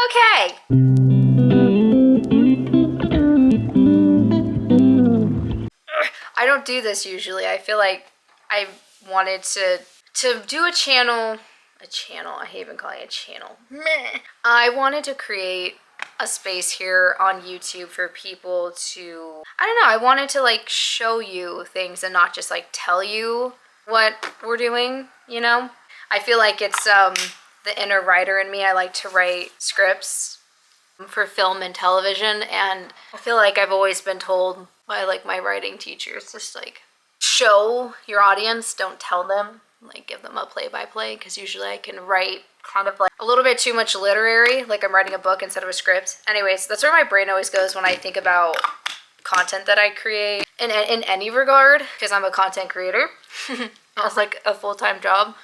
Okay. I don't do this usually. I feel like I wanted to do a channel. I hate even calling it a channel. Meh. I wanted to create a space here on YouTube for people to, I don't know, I wanted to like show you things and not just like tell you what we're doing, you know? I feel like it's the inner writer in me. I like to write scripts for film and television, and I feel like I've always been told by like my writing teachers, just like show your audience, don't tell them, like give them a play-by-play, because usually I can write kind of like a little bit too much literary, like I'm writing a book instead of a script. Anyways, that's where my brain always goes when I think about content that I create in any regard, because I'm a content creator. It's like a full-time job,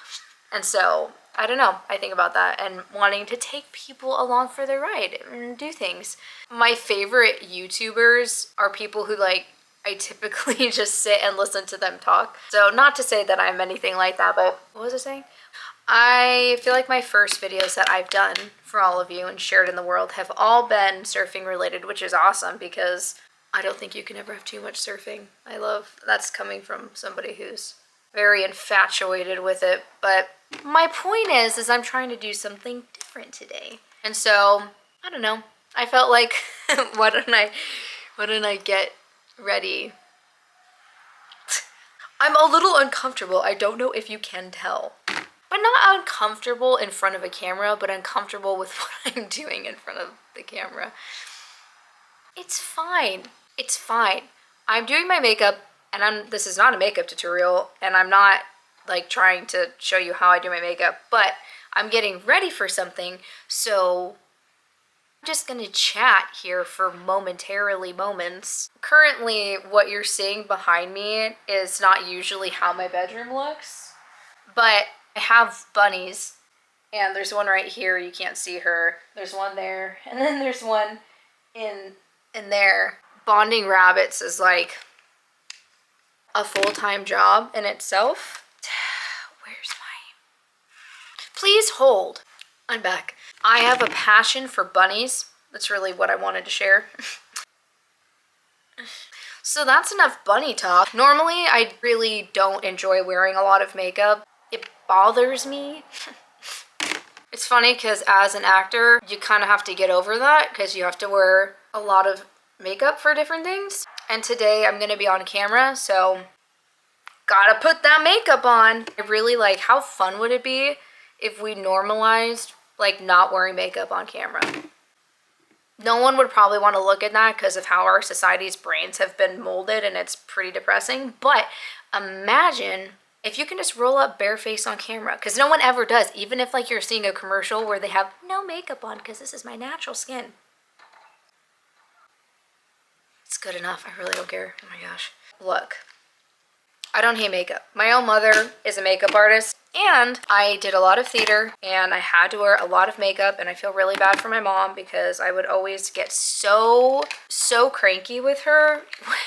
and so I don't know, I think about that and wanting to take people along for the ride and do things. My favorite YouTubers are people who like I typically just sit and listen to them talk. So not to say that I'm anything like that, but what was I saying? I feel like my first videos that I've done for all of you and shared in the world have all been surfing related, which is awesome because I don't think you can ever have too much surfing. I love, that's coming from somebody who's very infatuated with it. But my point is I'm trying to do something different today. And so, I don't know. I felt like, why don't I get ready? I'm a little uncomfortable. I don't know if you can tell. But not uncomfortable in front of a camera, but uncomfortable with what I'm doing in front of the camera. It's fine. It's fine. I'm doing my makeup, and this is not a makeup tutorial, and I'm not like trying to show you how I do my makeup, but I'm getting ready for something, so I'm just gonna chat here for moments. Currently, what you're seeing behind me is not usually how my bedroom looks, but I have bunnies, and there's one right here, you can't see her. There's one there, and then there's one in there. Bonding rabbits is like a full-time job in itself. Where's my... Please hold. I'm back. I have a passion for bunnies. That's really what I wanted to share. So that's enough bunny talk. Normally, I really don't enjoy wearing a lot of makeup. It bothers me. It's funny because as an actor, you kind of have to get over that because you have to wear a lot of makeup for different things. And today I'm going to be on camera, so gotta put that makeup on. I really like, how fun would it be if we normalized like not wearing makeup on camera? No one would probably want to look at that because of how our society's brains have been molded, and it's pretty depressing. But imagine if you can just roll up bareface on camera, because no one ever does, even if like you're seeing a commercial where they have no makeup on because this is my natural skin. It's good enough. I really don't care. Oh my gosh. Look, I don't hate makeup. My own mother is a makeup artist, and I did a lot of theater, and I had to wear a lot of makeup, and I feel really bad for my mom because I would always get so cranky with her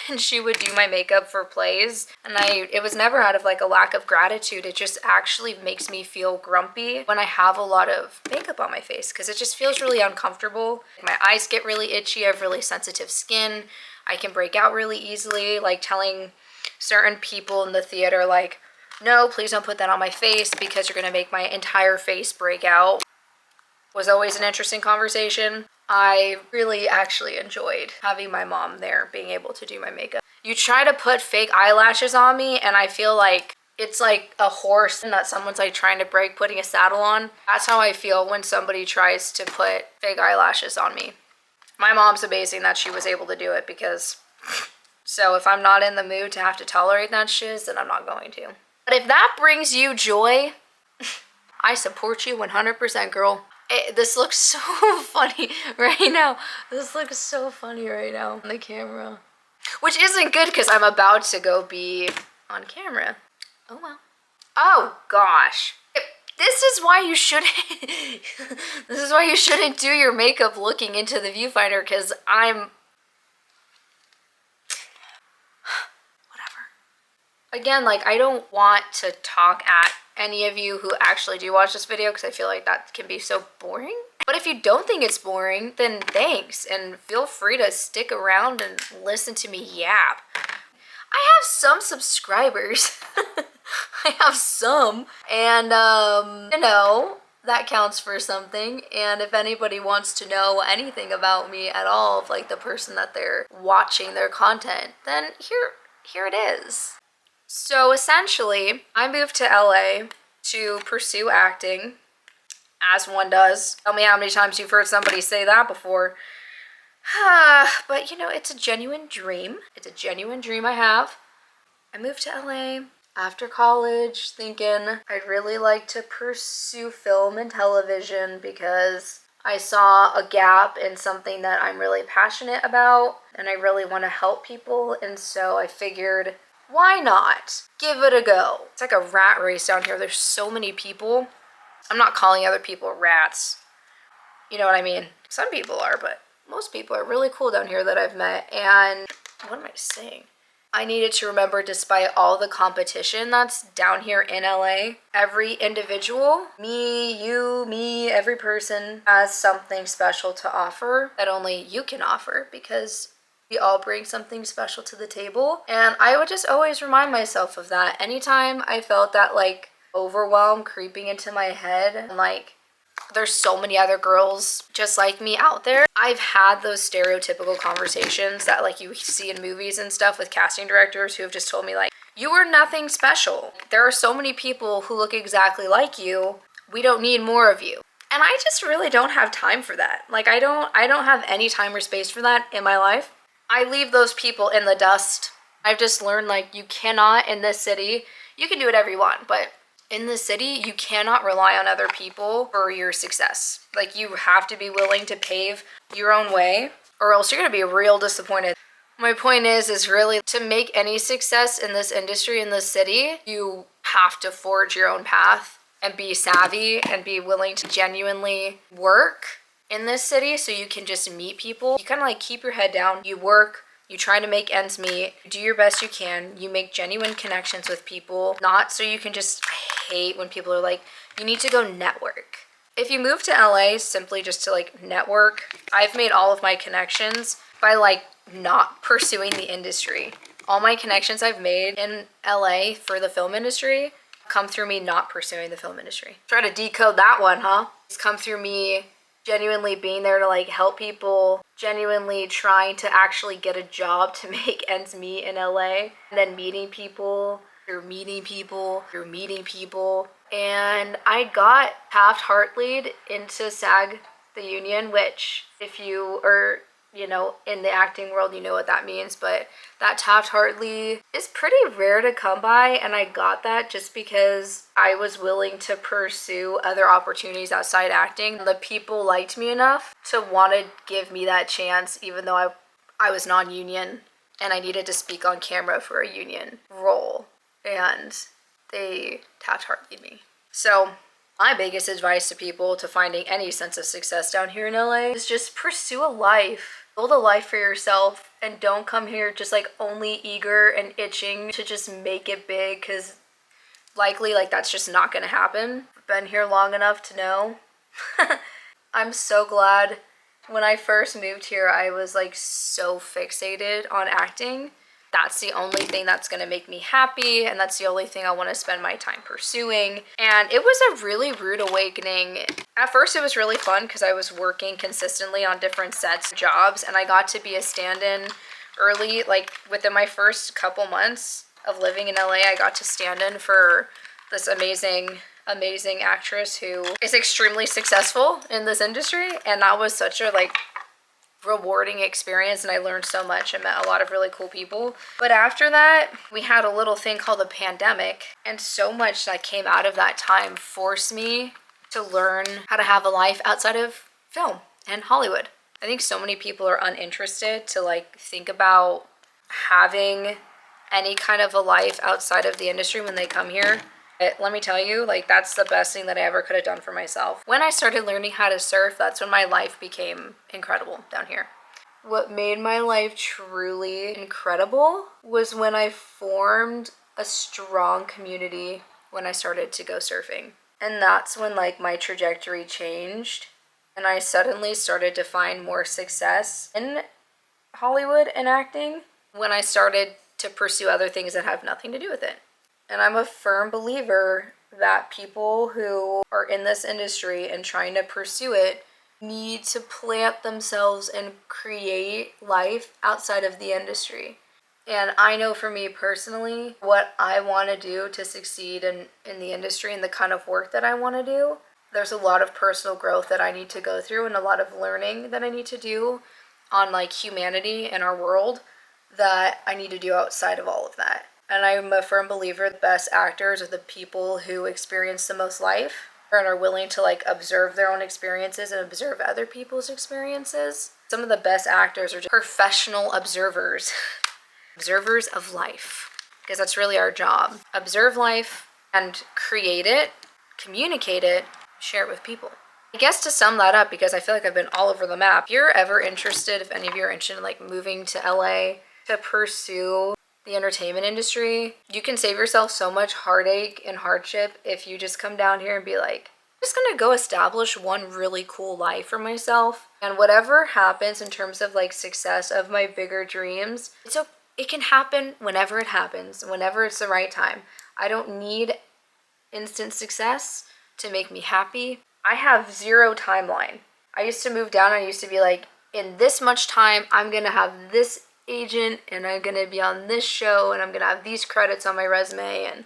when she would do my makeup for plays, and it was never out of like a lack of gratitude. It just actually makes me feel grumpy when I have a lot of makeup on my face because it just feels really uncomfortable. My eyes get really itchy. I have really sensitive skin. I can break out really easily, like telling certain people in the theater like, no, please don't put that on my face because you're gonna make my entire face break out. Was always an interesting conversation. I really actually enjoyed having my mom there, being able to do my makeup. You try to put fake eyelashes on me and I feel like it's like a horse that someone's like trying to break putting a saddle on. That's how I feel when somebody tries to put fake eyelashes on me. My mom's amazing that she was able to do it because, so if I'm not in the mood to have to tolerate that shiz, then I'm not going to. But if that brings you joy, I support you 100%, girl. This looks so funny right now. This looks so funny right now on the camera. Which isn't good because I'm about to go be on camera. Oh well. Oh gosh. This is why you shouldn't this is why you shouldn't do your makeup looking into the viewfinder, because whatever. Again, like, I don't want to talk at any of you who actually do watch this video because I feel like that can be so boring. But if you don't think it's boring, then thanks, and feel free to stick around and listen to me yap. I have some subscribers. I have some. And, you know, that counts for something. And if anybody wants to know anything about me at all, of like the person that they're watching their content, then here it is. So essentially, I moved to LA to pursue acting, as one does. Tell me how many times you've heard somebody say that before. But you know, it's a genuine dream. It's a genuine dream I have. I moved to LA after college thinking I'd really like to pursue film and television because I saw a gap in something that I'm really passionate about and I really want to help people. And so I figured, why not? Give it a go. It's like a rat race down here. There's so many people. I'm not calling other people rats. You know what I mean? Some people are, but most people are really cool down here that I've met. And what am I saying? I needed to remember, despite all the competition that's down here in LA, every individual, me, you, me, every person has something special to offer that only you can offer because we all bring something special to the table. And I would just always remind myself of that. Anytime I felt that like overwhelm creeping into my head and like there's so many other girls just like me out there. I've had those stereotypical conversations that like you see in movies and stuff with casting directors who have just told me like, you are nothing special. There are so many people who look exactly like you. We don't need more of you. And I just really don't have time for that. Like I don't have any time or space for that in my life. I leave those people in the dust. I've just learned like you cannot in this city, you can do whatever you want, but in the city, you cannot rely on other people for your success. Like you have to be willing to pave your own way or else you're going to be real disappointed. My point is really to make any success in this industry, in this city, you have to forge your own path and be savvy and be willing to genuinely work in this city so you can just meet people. You kind of like keep your head down, you work, you try to make ends meet, you do your best you can, you make genuine connections with people, not so you can just, I hate when people are like, you need to go network. If you move to LA simply just to like network, I've made all of my connections by like not pursuing the industry. All my connections I've made in LA for the film industry come through me not pursuing the film industry. Try to decode that one, huh? It's come through me genuinely being there to like help people, genuinely trying to actually get a job to make ends meet in LA, and then meeting people, through meeting people, through meeting people. And I got Taft-Hartley'd into SAG, the union, which if you are, you know, in the acting world, you know what that means, but that Taft-Hartley is pretty rare to come by, and I got that just because I was willing to pursue other opportunities outside acting. The people liked me enough to want to give me that chance, even though I was non-union and I needed to speak on camera for a union role, and they Taft-Hartley'd me. So my biggest advice to people to finding any sense of success down here in LA is just pursue a life. Build a life for yourself and don't come here just like only eager and itching to just make it big, because likely like that's just not gonna happen. I've been here long enough to know. I'm so glad when I first moved here I was like so fixated on acting. That's the only thing that's going to make me happy, and that's the only thing I want to spend my time pursuing. And it was a really rude awakening. At first it was really fun because I was working consistently on different sets, jobs, and I got to be a stand-in early, like within my first couple months of living in LA, I got to stand in for this amazing actress who is extremely successful in this industry, and that was such a like rewarding experience, and I learned so much and met a lot of really cool people. But after that, we had a little thing called the pandemic, and so much that came out of that time forced me to learn how to have a life outside of film and Hollywood. I think so many people are uninterested to like think about having any kind of a life outside of the industry when they come here. But let me tell you, like that's the best thing that I ever could have done for myself. When I started learning how to surf, that's when my life became incredible down here. What made my life truly incredible was when I formed a strong community when I started to go surfing. And that's when like my trajectory changed. And I suddenly started to find more success in Hollywood and acting when I started to pursue other things that have nothing to do with it. And I'm a firm believer that people who are in this industry and trying to pursue it need to plant themselves and create life outside of the industry. And I know for me personally, what I want to do to succeed in the industry and the kind of work that I want to do, there's a lot of personal growth that I need to go through and a lot of learning that I need to do on like humanity and our world that I need to do outside of all of that. And I'm a firm believer the best actors are the people who experience the most life and are willing to like observe their own experiences and observe other people's experiences. Some of the best actors are just professional observers. Observers of life, because that's really our job. Observe life and create it, communicate it, share it with people. I guess to sum that up, because I feel like I've been all over the map, if you're ever interested, if any of you are interested in like moving to LA to pursue the entertainment industry, you can save yourself so much heartache and hardship if you just come down here and be like, I'm just gonna go establish one really cool life for myself, and whatever happens in terms of like success of my bigger dreams, it can happen whenever it happens, whenever it's the right time. I don't need instant success to make me happy. I have zero timeline. I used to move down, I used to be like, in this much time, I'm gonna have this agent and I'm gonna be on this show and I'm gonna have these credits on my resume. And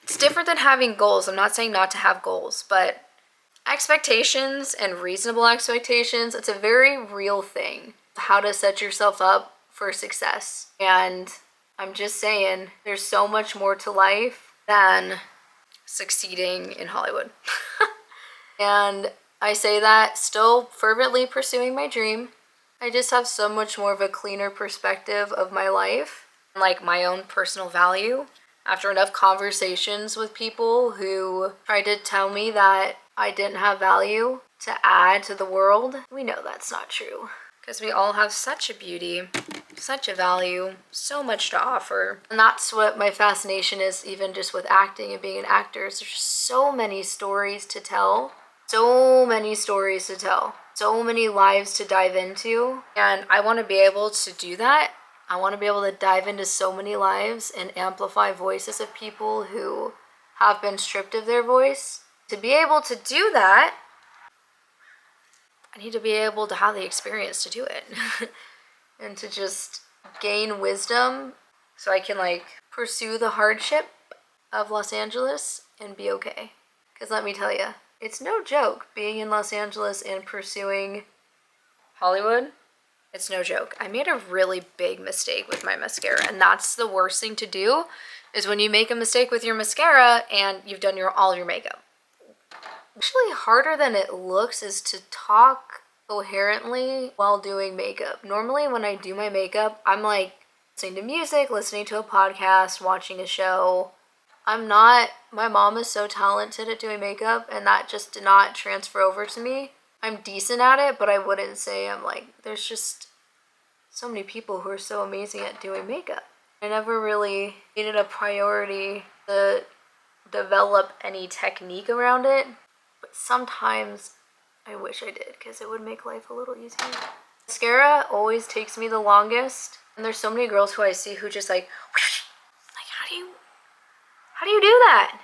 it's different than having goals. I'm not saying not to have goals, but expectations and reasonable expectations, it's a very real thing. How to set yourself up for success. And I'm just saying, there's so much more to life than succeeding in Hollywood. And I say that still fervently pursuing my dream. I just have so much more of a cleaner perspective of my life, like my own personal value. After enough conversations with people who tried to tell me that I didn't have value to add to the world, we know that's not true. Because we all have such a beauty, such a value, so much to offer. And that's what my fascination is, even just with acting and being an actor. There's so many stories to tell. So many stories to tell. So many lives to dive into. And I want to be able to do that. I want to be able to dive into so many lives and amplify voices of people who have been stripped of their voice. To be able to do that, I need to be able to have the experience to do it and to just gain wisdom so I can like pursue the hardship of Los Angeles and be okay. Because let me tell you, it's no joke being in Los Angeles and pursuing Hollywood. It's no joke. I made a really big mistake with my mascara, and that's the worst thing to do is when you make a mistake with your mascara and you've done all of your makeup. Actually harder than it looks is to talk coherently while doing makeup. Normally when I do my makeup, I'm like listening to music, listening to a podcast, watching a show. My mom is so talented at doing makeup and that just did not transfer over to me. I'm decent at it, but I wouldn't say I'm like, there's just so many people who are so amazing at doing makeup. I never really made it a priority to develop any technique around it. But sometimes I wish I did because it would make life a little easier. Mascara always takes me the longest. And there's so many girls who I see who just like how do you do that?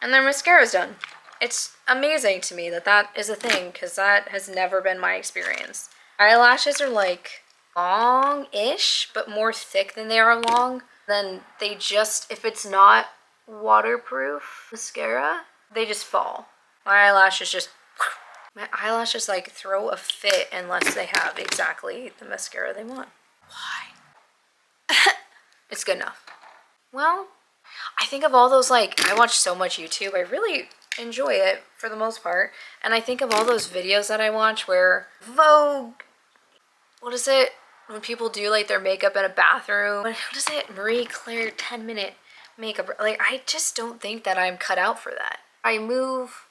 And their mascara's done. It's amazing to me that is a thing because that has never been my experience. Eyelashes are like long-ish, but more thick than they are long. Then they just, if it's not waterproof mascara, they just fall. My eyelashes like throw a fit unless they have exactly the mascara they want. Why? It's good enough. Well, I think of all those, like, I watch so much YouTube. I really enjoy it for the most part. And I think of all those videos that I watch where Vogue, what is it? When people do like their makeup in a bathroom. What is it? Marie Claire 10-minute makeup. Like, I just don't think that I'm cut out for that. I move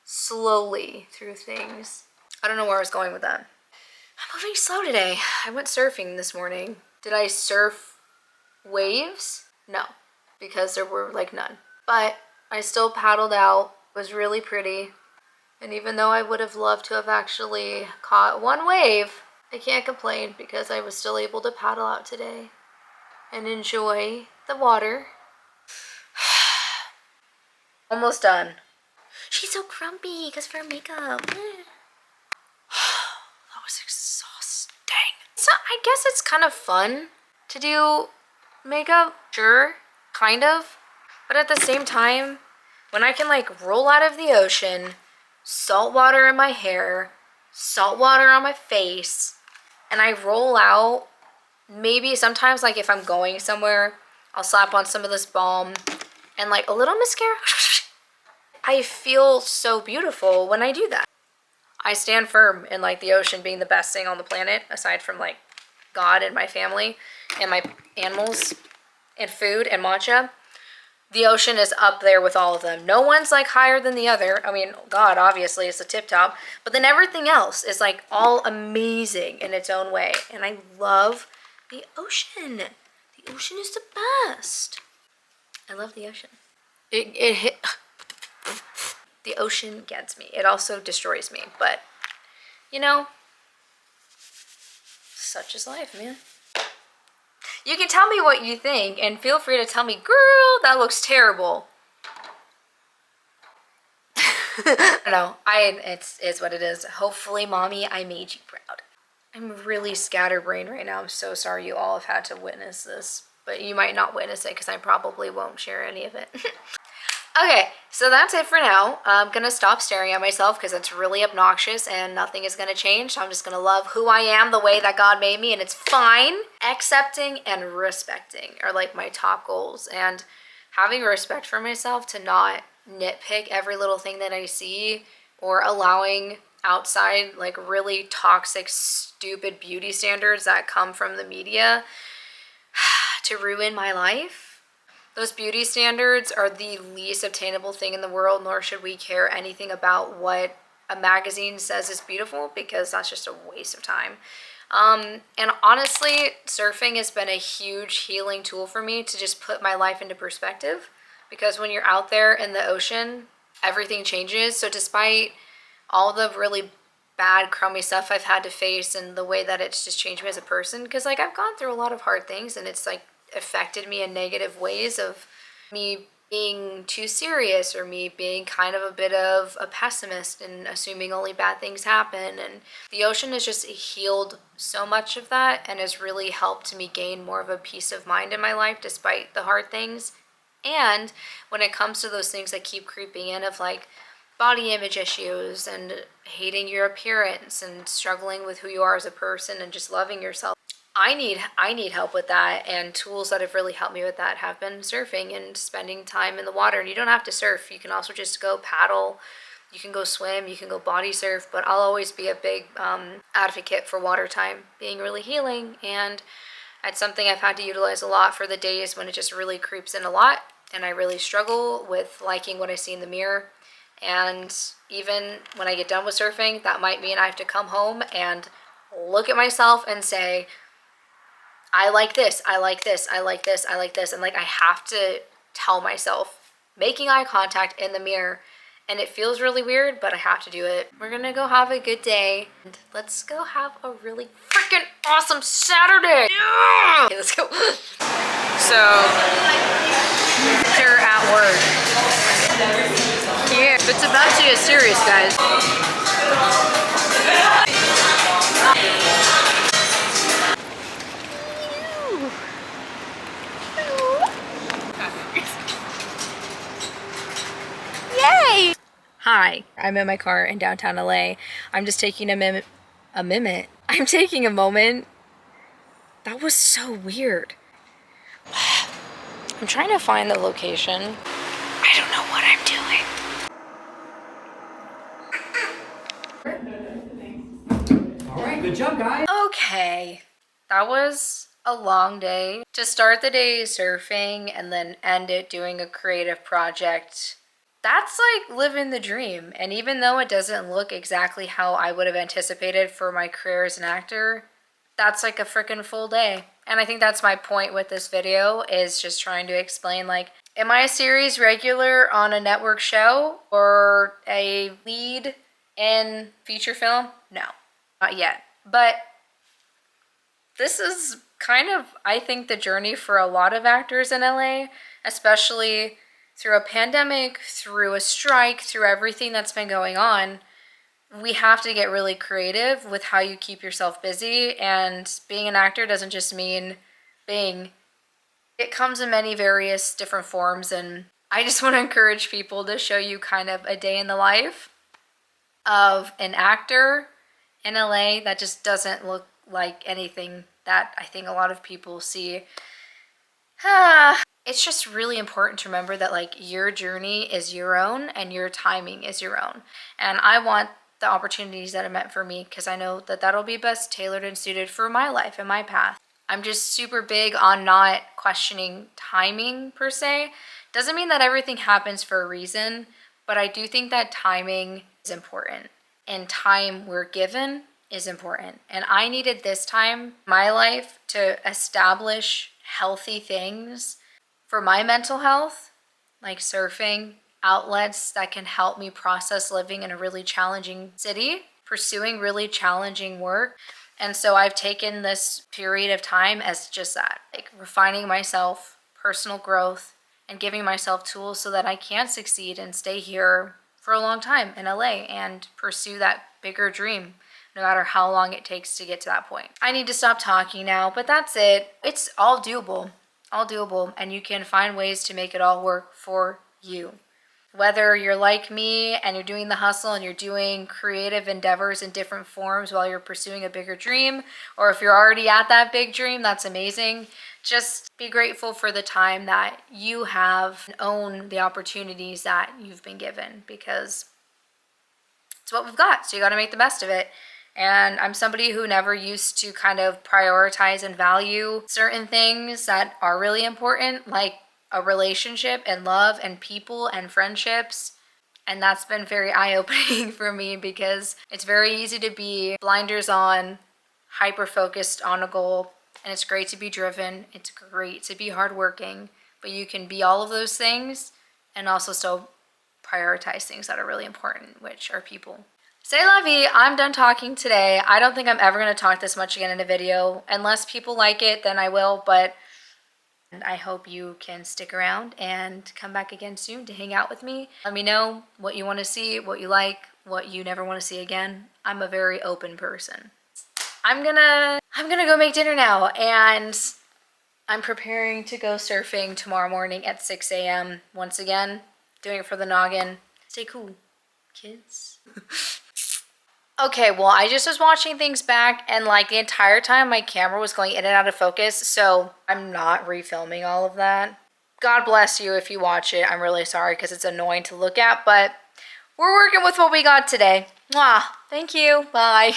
slowly through things. I don't know where I was going with that. I'm moving slow today. I went surfing this morning. Did I surf waves? No, because there were like none. But I still paddled out. It was really pretty. And even though I would have loved to have actually caught one wave, I can't complain because I was still able to paddle out today and enjoy the water. Almost done. She's so grumpy because of her makeup. That was exhausting. So I guess it's kind of fun to do makeup, sure, kind of. But at the same time, when I can like roll out of the ocean, salt water in my hair, salt water on my face, and I roll out, maybe sometimes like if I'm going somewhere, I'll slap on some of this balm and like a little mascara. I feel so beautiful when I do that. I stand firm in like the ocean being the best thing on the planet, aside from like God and my family and my animals and food and matcha. The ocean is up there with all of them. No one's like higher than the other. I mean, God obviously is the tip top, but then everything else is like all amazing in its own way. And I love the ocean. The ocean is the best. I love the ocean. It hit. The ocean gets me. It also destroys me, but you know, such is life, man. You can tell me what you think and feel free to tell me, girl, that looks terrible. No, it's what it is. Hopefully, mommy, I made you proud. I'm really scatterbrained right now. I'm so sorry you all have had to witness this, but you might not witness it because I probably won't share any of it. Okay, so that's it for now. I'm gonna stop staring at myself because it's really obnoxious and nothing is gonna change. So I'm just gonna love who I am the way that God made me, and it's fine. Accepting and respecting are like my top goals, and having respect for myself to not nitpick every little thing that I see, or allowing outside like really toxic, stupid beauty standards that come from the media to ruin my life. Those beauty standards are the least obtainable thing in the world, nor should we care anything about what a magazine says is beautiful, because that's just a waste of time. And honestly, surfing has been a huge healing tool for me to just put my life into perspective, because when you're out there in the ocean, everything changes. So despite all the really bad, crummy stuff I've had to face and the way that it's just changed me as a person, because like I've gone through a lot of hard things and it's like affected me in negative ways, of me being too serious or me being kind of a bit of a pessimist and assuming only bad things happen. And the ocean has just healed so much of that and has really helped me gain more of a peace of mind in my life despite the hard things. And when it comes to those things that keep creeping in, of like body image issues and hating your appearance and struggling with who you are as a person and just loving yourself, I need help with that, and tools that have really helped me with that have been surfing and spending time in the water. And you don't have to surf. You can also just go paddle. You can go swim. You can go body surf. But I'll always be a big advocate for water time being really healing. And it's something I've had to utilize a lot for the days when it just really creeps in a lot. And I really struggle with liking what I see in the mirror. And even when I get done with surfing, that might mean I have to come home and look at myself and say, I like this, I like this, I like this, I like this. And like I have to tell myself, making eye contact in the mirror. And it feels really weird, but I have to do it. We're gonna go have a good day. And let's go have a really freaking awesome Saturday. Yeah! Okay, let's go. So, they're at work. Yeah, it's about to get serious, guys. Yay! Hi, I'm in my car in downtown LA. I'm just taking I'm taking a moment. That was so weird. I'm trying to find the location. I don't know what I'm doing. All right, good job, guys. Okay, that was a long day. To start the day surfing and then end it doing a creative project, that's like living the dream. And even though it doesn't look exactly how I would have anticipated for my career as an actor, that's like a freaking full day. And I think that's my point with this video, is just trying to explain, like, am I a series regular on a network show or a lead in feature film? No, not yet. But this is kind of, I think, the journey for a lot of actors in LA, especially through a pandemic, through a strike, through everything that's been going on. We have to get really creative with how you keep yourself busy, and being an actor doesn't just mean being. It comes in many various different forms, and I just want to encourage people to show you kind of a day in the life of an actor in LA that just doesn't look like anything that I think a lot of people see. It's just really important to remember that like your journey is your own and your timing is your own. And I want the opportunities that are meant for me because I know that that'll be best tailored and suited for my life and my path. I'm just super big on not questioning timing per se. Doesn't mean that everything happens for a reason, but I do think that timing is important and time we're given is important. And I needed this time in my life to establish healthy things for my mental health, like surfing, outlets that can help me process living in a really challenging city, pursuing really challenging work. And so I've taken this period of time as just that, like refining myself, personal growth, and giving myself tools so that I can succeed and stay here for a long time in LA and pursue that bigger dream, no matter how long it takes to get to that point. I need to stop talking now, but that's it. It's all doable, and you can find ways to make it all work for you. Whether you're like me and you're doing the hustle and you're doing creative endeavors in different forms while you're pursuing a bigger dream, or if you're already at that big dream, that's amazing. Just be grateful for the time that you have and own the opportunities that you've been given because it's what we've got. So you got to make the best of it. And I'm somebody who never used to kind of prioritize and value certain things that are really important, like a relationship and love and people and friendships. And that's been very eye-opening for me because it's very easy to be blinders on, hyper-focused on a goal. And it's great to be driven. It's great to be hardworking. But you can be all of those things and also still prioritize things that are really important, which are people. C'est la vie. I'm done talking today. I don't think I'm ever going to talk this much again in a video. Unless people like it, then I will. But I hope you can stick around and come back again soon to hang out with me. Let me know what you want to see, what you like, what you never want to see again. I'm a very open person. I'm gonna go make dinner now, and I'm preparing to go surfing tomorrow morning at 6 a.m. Once again, doing it for the noggin. Stay cool, kids. Okay, well, I just was watching things back, and like the entire time my camera was going in and out of focus, so I'm not refilming all of that. God bless you if you watch it. I'm really sorry because it's annoying to look at, but we're working with what we got today. Mwah. Thank you. Bye.